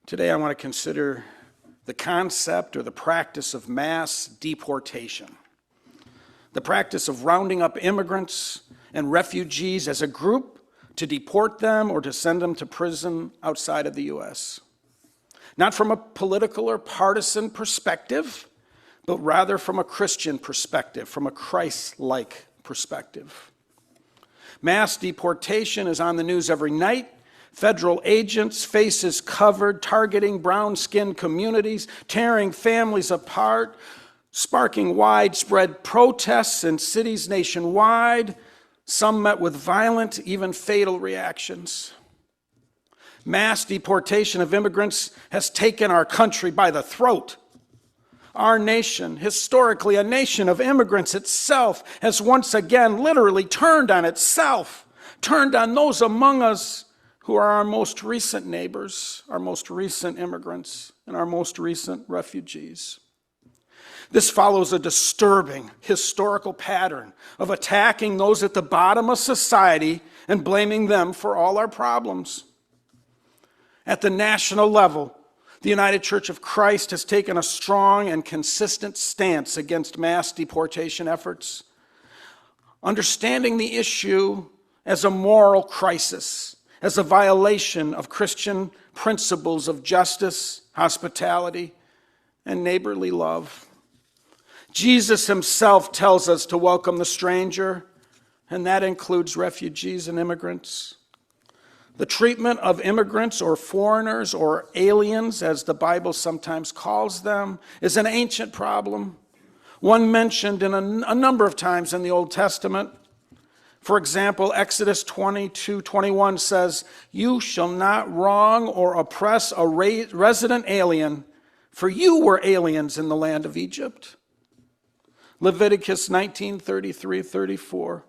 Today I want to consider the concept or the practice of mass deportation. The practice of rounding up immigrants and refugees as a group to deport them or to send them to prison outside of the U.S. Not from a political or partisan perspective, but rather from a Christian perspective, from a Christ-like perspective. Mass deportation is on the news every night. Federal agents, faces covered, targeting brown-skinned communities, tearing families apart, sparking widespread protests in cities nationwide, some met with violent, even fatal reactions. Mass deportation of immigrants has taken our country by the throat. Our nation, historically a nation of immigrants itself, has once again literally turned on itself, turned on those among us who are our most recent neighbors, our most recent immigrants, and our most recent refugees. This follows a disturbing historical pattern of attacking those at the bottom of society and blaming them for all our problems. At the national level, the United Church of Christ has taken a strong and consistent stance against mass deportation efforts, understanding the issue as a moral crisis, as a violation of Christian principles of justice, hospitality, and neighborly love. Jesus himself tells us to welcome the stranger, and that includes refugees and immigrants. The treatment of immigrants or foreigners or aliens, as the Bible sometimes calls them, is an ancient problem, one mentioned in a number of times in the Old Testament. For example, Exodus 22:21 says, "You shall not wrong or oppress a resident alien, for you were aliens in the land of Egypt." Leviticus 19:33-34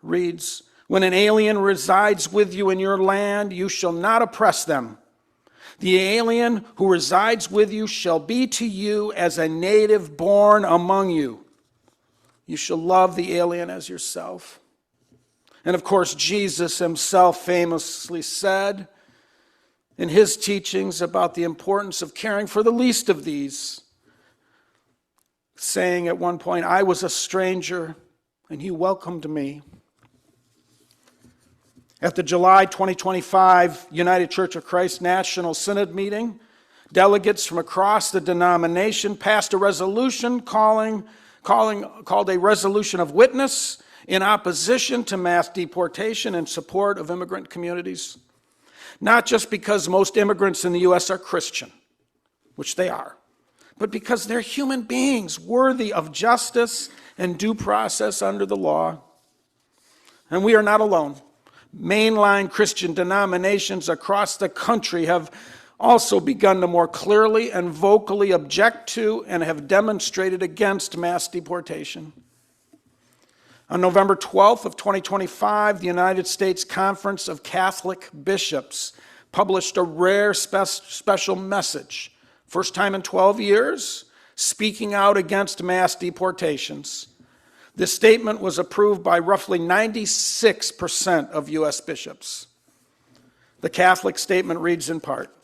reads, "When an alien resides with you in your land, you shall not oppress them. The alien who resides with you shall be to you as a native born among you. You shall love the alien as yourself." And of course, Jesus himself famously said in his teachings about the importance of caring for the least of these, saying at one point, "I was a stranger and you welcomed me." At the July 2025 United Church of Christ National Synod meeting, delegates from across the denomination passed a resolution called a resolution of witness in opposition to mass deportation in support of immigrant communities. Not just because most immigrants in the U.S. are Christian, which they are, but because they're human beings worthy of justice and due process under the law. And we are not alone. Mainline Christian denominations across the country have also begun to more clearly and vocally object to and have demonstrated against mass deportation. On November 12th of 2025, the United States Conference of Catholic Bishops published a rare special message, first time in 12 years, speaking out against mass deportations. This statement was approved by roughly 96% of U.S. bishops. The Catholic statement reads in part,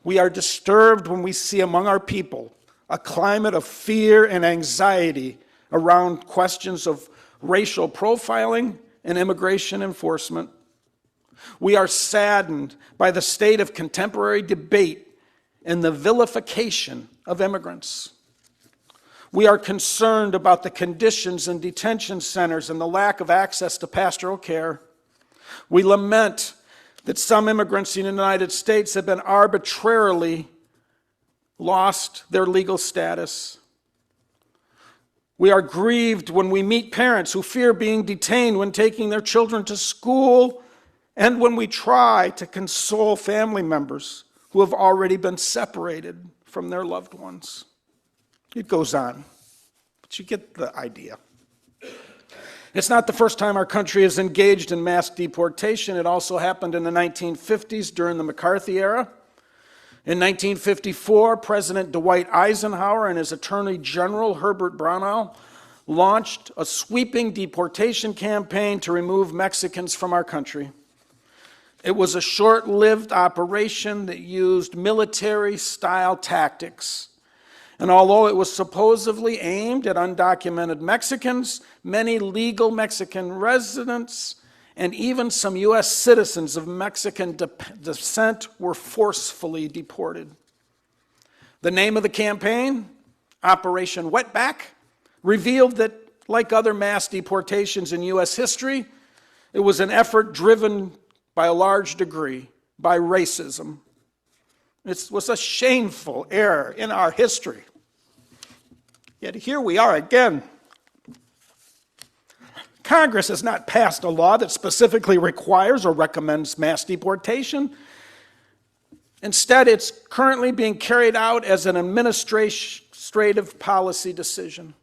"We are disturbed when we see among our people a climate of fear and anxiety around questions of racial profiling and immigration enforcement. We are saddened by the state of contemporary debate and the vilification of immigrants. We are concerned about the conditions in detention centers and the lack of access to pastoral care. We lament that some immigrants in the United States have been arbitrarily lost their legal status. We are grieved when we meet parents who fear being detained when taking their children to school, and when we try to console family members who have already been separated from their loved ones." It goes on, but you get the idea. It's not the first time our country is engaged in mass deportation. It also happened in the 1950s during the McCarthy era. In 1954, President Dwight Eisenhower and his Attorney General Herbert Brownell launched a sweeping deportation campaign to remove Mexicans from our country. It was a short-lived operation that used military-style tactics. And although it was supposedly aimed at undocumented Mexicans, many legal Mexican residents and even some U.S. citizens of Mexican descent were forcefully deported. The name of the campaign, Operation Wetback, revealed that, like other mass deportations in U.S. history, it was an effort driven by a large degree by racism. It was a shameful error in our history. Yet here we are again. Congress has not passed a law that specifically requires or recommends mass deportation. Instead, it's currently being carried out as an administrative policy decision.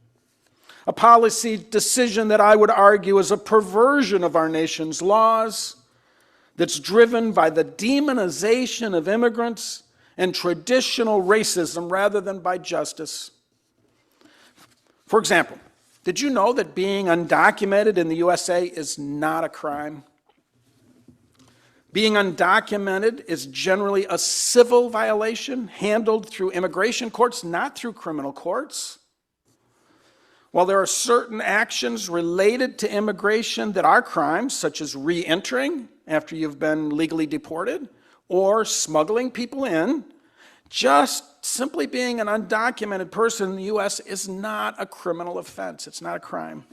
A policy decision that I would argue is a perversion of our nation's laws that's driven by the demonization of immigrants and traditional racism rather than by justice. For example, did you know that being undocumented in the USA is not a crime? Being undocumented is generally a civil violation handled through immigration courts, not through criminal courts. While there are certain actions related to immigration that are crimes, such as re-entering after you've been legally deported or smuggling people in, just simply being an undocumented person in the U.S. is not a criminal offense. It's not a crime.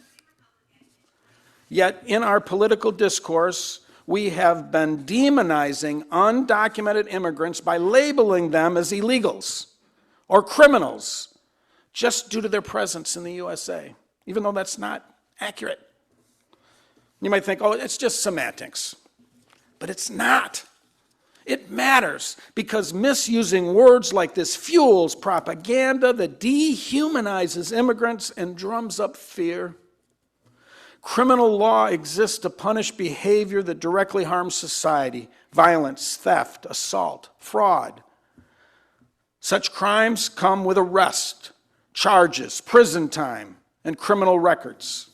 Yet in our political discourse, we have been demonizing undocumented immigrants by labeling them as illegals or criminals just due to their presence in the USA, even though that's not accurate. You might think, oh, it's just semantics. But it's not. It matters because misusing words like this fuels propaganda that dehumanizes immigrants and drums up fear. Criminal law exists to punish behavior that directly harms society: violence, theft, assault, fraud. Such crimes come with arrest, charges, prison time, and criminal records.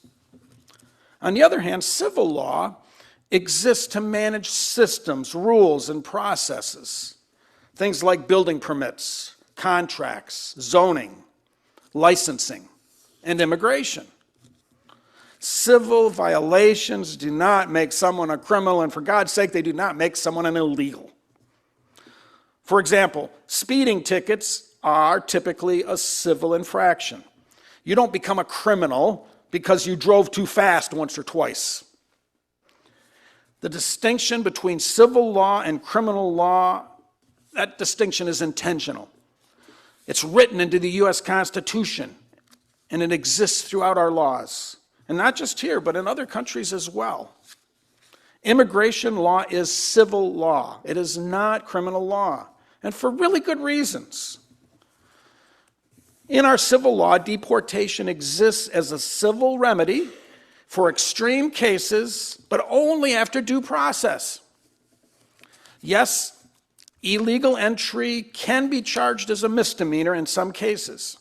On the other hand, civil law exists to manage systems, rules, and processes. Things like building permits, contracts, zoning, licensing, and immigration. Civil violations do not make someone a criminal, and for God's sake, they do not make someone an illegal. For example, speeding tickets are typically a civil infraction. You don't become a criminal because you drove too fast once or twice. The distinction between civil law and criminal law, that distinction is intentional. It's written into the U.S. Constitution, and it exists throughout our laws. And not just here, but in other countries as well. Immigration law is civil law. It is not criminal law, and for really good reasons. In our civil law, deportation exists as a civil remedy for extreme cases, but only after due process. Yes, illegal entry can be charged as a misdemeanor in some cases.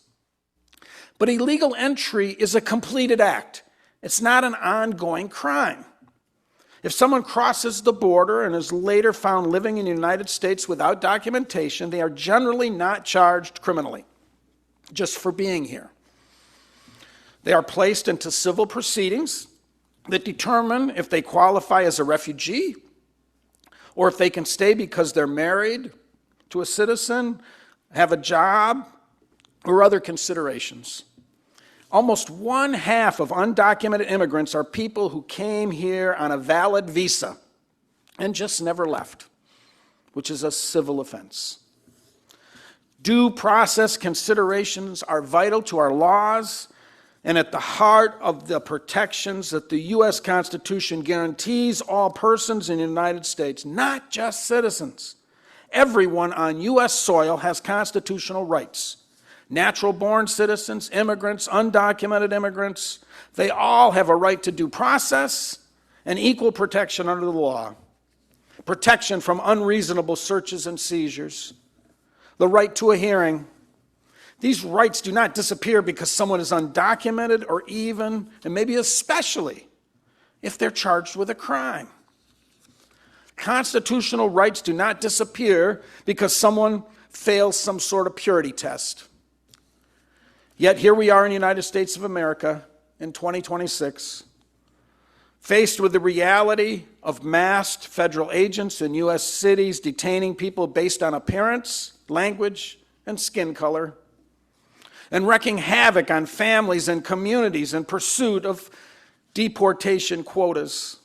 But illegal entry is a completed act. It's not an ongoing crime. If someone crosses the border and is later found living in the United States without documentation, they are generally not charged criminally, just for being here. They are placed into civil proceedings that determine if they qualify as a refugee or if they can stay because they're married to a citizen, have a job, or other considerations. Almost 1/2 of undocumented immigrants are people who came here on a valid visa and just never left, which is a civil offense. Due process considerations are vital to our laws and at the heart of the protections that the U.S. Constitution guarantees all persons in the United States, not just citizens. Everyone on U.S. soil has constitutional rights. Natural-born citizens, immigrants, undocumented immigrants, they all have a right to due process and equal protection under the law. Protection from unreasonable searches and seizures. The right to a hearing. These rights do not disappear because someone is undocumented or even, and maybe especially, if they're charged with a crime. Constitutional rights do not disappear because someone fails some sort of purity test. Yet here we are in the United States of America in 2026, faced with the reality of masked federal agents in U.S. cities detaining people based on appearance, language, and skin color, and wreaking havoc on families and communities in pursuit of deportation quotas.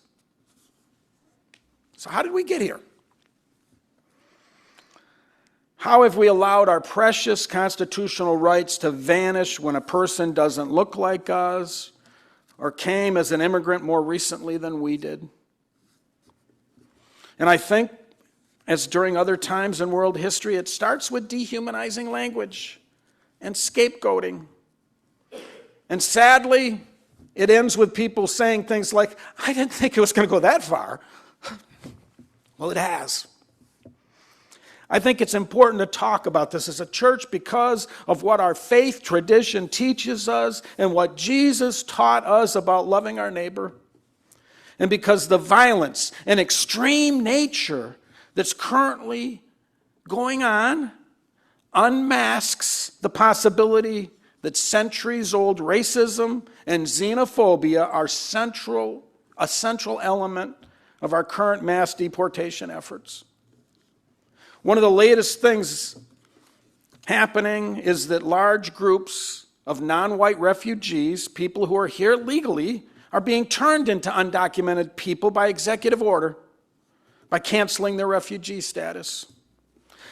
So how did we get here? How have we allowed our precious constitutional rights to vanish when a person doesn't look like us or came as an immigrant more recently than we did? And I think, as during other times in world history, it starts with dehumanizing language and scapegoating. And sadly, it ends with people saying things like, I didn't think it was going to go that far. Well, it has. I think it's important to talk about this as a church because of what our faith tradition teaches us and what Jesus taught us about loving our neighbor. And because the violence and extreme nature that's currently going on unmasks the possibility that centuries-old racism and xenophobia are a central element of our current mass deportation efforts. One of the latest things happening is that large groups of non-white refugees, people who are here legally, are being turned into undocumented people by executive order, by canceling their refugee status.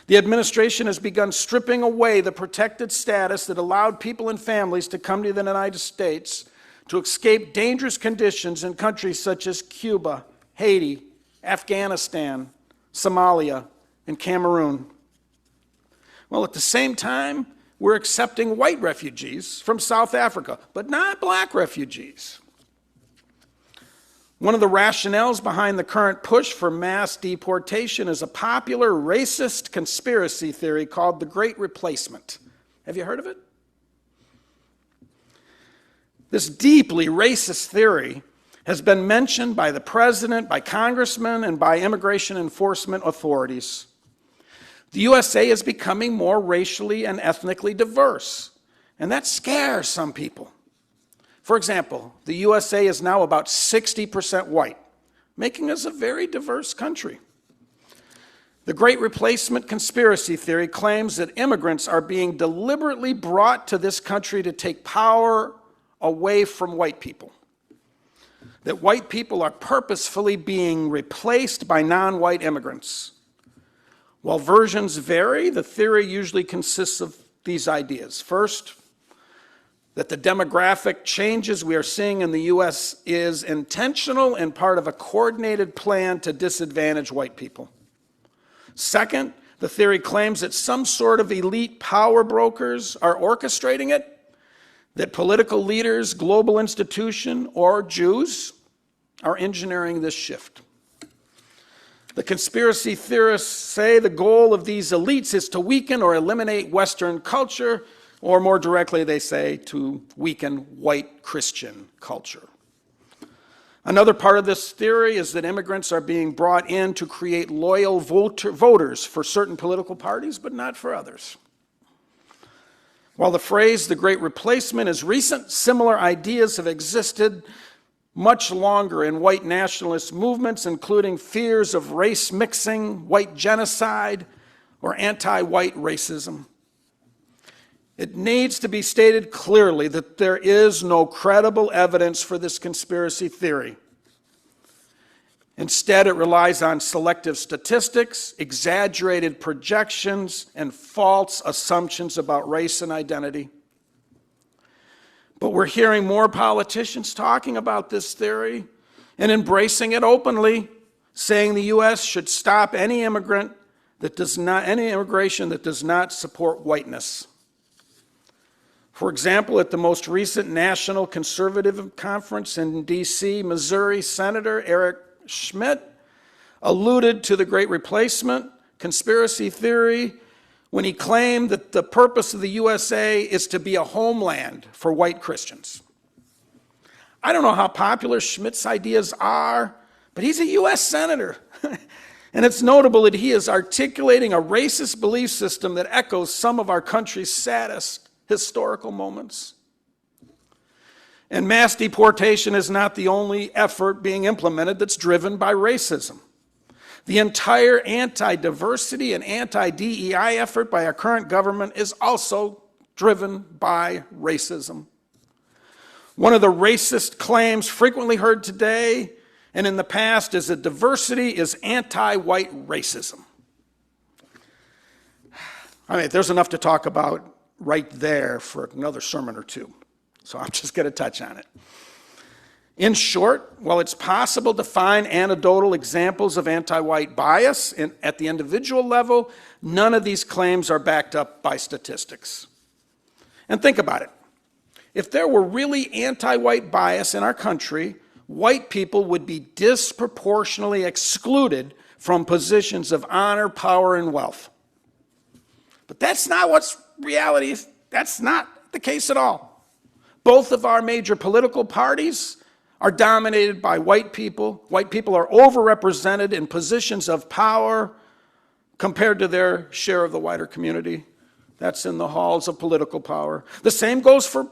The administration has begun stripping away the protected status that allowed people and families to come to the United States to escape dangerous conditions in countries such as Cuba, Haiti, Afghanistan, Somalia, and Cameroon. Well, at the same time, we're accepting white refugees from South Africa, but not black refugees. One of the rationales behind the current push for mass deportation is a popular racist conspiracy theory called the Great Replacement. Have you heard of it? This deeply racist theory has been mentioned by the president, by congressmen, and by immigration enforcement authorities. The USA is becoming more racially and ethnically diverse, and that scares some people. For example, the USA is now about 60% white, making us a very diverse country. The Great Replacement conspiracy theory claims that immigrants are being deliberately brought to this country to take power away from white people. That white people are purposefully being replaced by non-white immigrants. While versions vary, the theory usually consists of these ideas. First, that the demographic changes we are seeing in the U.S. is intentional and part of a coordinated plan to disadvantage white people. Second, the theory claims that some sort of elite power brokers are orchestrating it, that political leaders, global institutions, or Jews are engineering this shift. The conspiracy theorists say the goal of these elites is to weaken or eliminate Western culture, or more directly, they say to weaken white Christian culture. Another part of this theory is that immigrants are being brought in to create loyal voters for certain political parties, but not for others. While the phrase the Great Replacement is recent, similar ideas have existed much longer in white nationalist movements, including fears of race mixing, white genocide, or anti-white racism. It needs to be stated clearly that there is no credible evidence for this conspiracy theory. Instead, it relies on selective statistics, exaggerated projections, and false assumptions about race and identity. But we're hearing more politicians talking about this theory and embracing it openly, saying the U.S. should stop any immigration that does not support whiteness. For example, at the most recent National Conservative Conference in D.C., Missouri Senator Eric Schmidt alluded to the Great Replacement conspiracy theory when he claimed that the purpose of the USA is to be a homeland for white Christians. I don't know how popular Schmidt's ideas are, but he's a U.S. senator. And it's notable that he is articulating a racist belief system that echoes some of our country's saddest historical moments. And mass deportation is not the only effort being implemented that's driven by racism. The entire anti-diversity and anti-DEI effort by our current government is also driven by racism. One of the racist claims frequently heard today and in the past is that diversity is anti-white racism. I mean, there's enough to talk about right there for another sermon or two, so I'm just going to touch on it. In short, while it's possible to find anecdotal examples of anti-white bias at the individual level, none of these claims are backed up by statistics. And think about it. If there were really anti-white bias in our country, white people would be disproportionately excluded from positions of honor, power, and wealth. But that's not what's reality is. That's not the case at all. Both of our major political parties are dominated by white people. White people are overrepresented in positions of power compared to their share of the wider community. That's in the halls of political power. The same goes for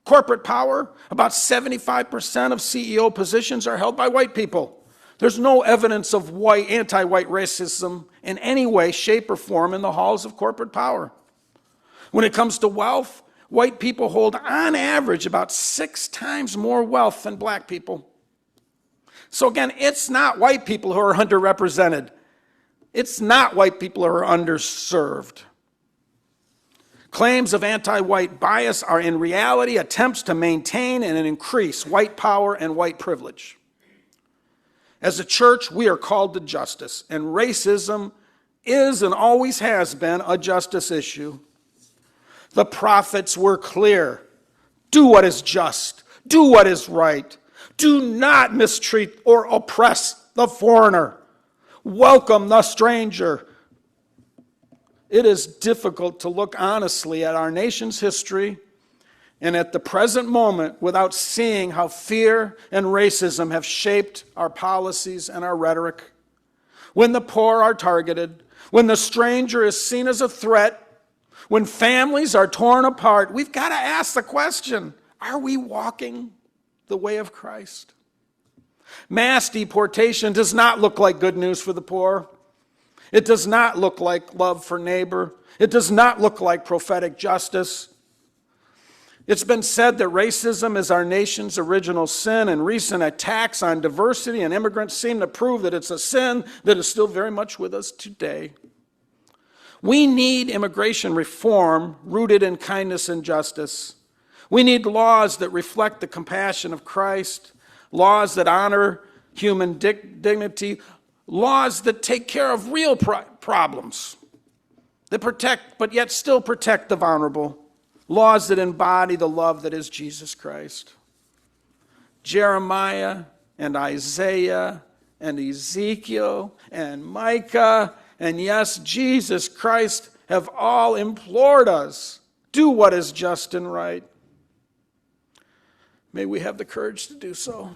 corporate power. About 75% of CEO positions are held by white people. There's no evidence of anti-white racism in any way, shape, or form in the halls of corporate power. When it comes to wealth, white people hold, on average, about 6 times more wealth than black people. So again, it's not white people who are underrepresented. It's not white people who are underserved. Claims of anti-white bias are in reality attempts to maintain and increase white power and white privilege. As a church, we are called to justice, and racism is and always has been a justice issue. The prophets were clear. Do what is just. Do what is right. Do not mistreat or oppress the foreigner. Welcome the stranger. It is difficult to look honestly at our nation's history and at the present moment without seeing how fear and racism have shaped our policies and our rhetoric. When the poor are targeted, when the stranger is seen as a threat, when families are torn apart, we've got to ask the question, are we walking the way of Christ? Mass deportation does not look like good news for the poor. It does not look like love for neighbor. It does not look like prophetic justice. It's been said that racism is our nation's original sin, and recent attacks on diversity and immigrants seem to prove that it's a sin that is still very much with us today. We need immigration reform rooted in kindness and justice. We need laws that reflect the compassion of Christ, laws that honor human dignity, laws that take care of real problems, that protect but yet still protect the vulnerable, laws that embody the love that is Jesus Christ. Jeremiah and Isaiah and Ezekiel and Micah and yes, Jesus Christ have all implored us, do what is just and right. May we have the courage to do so.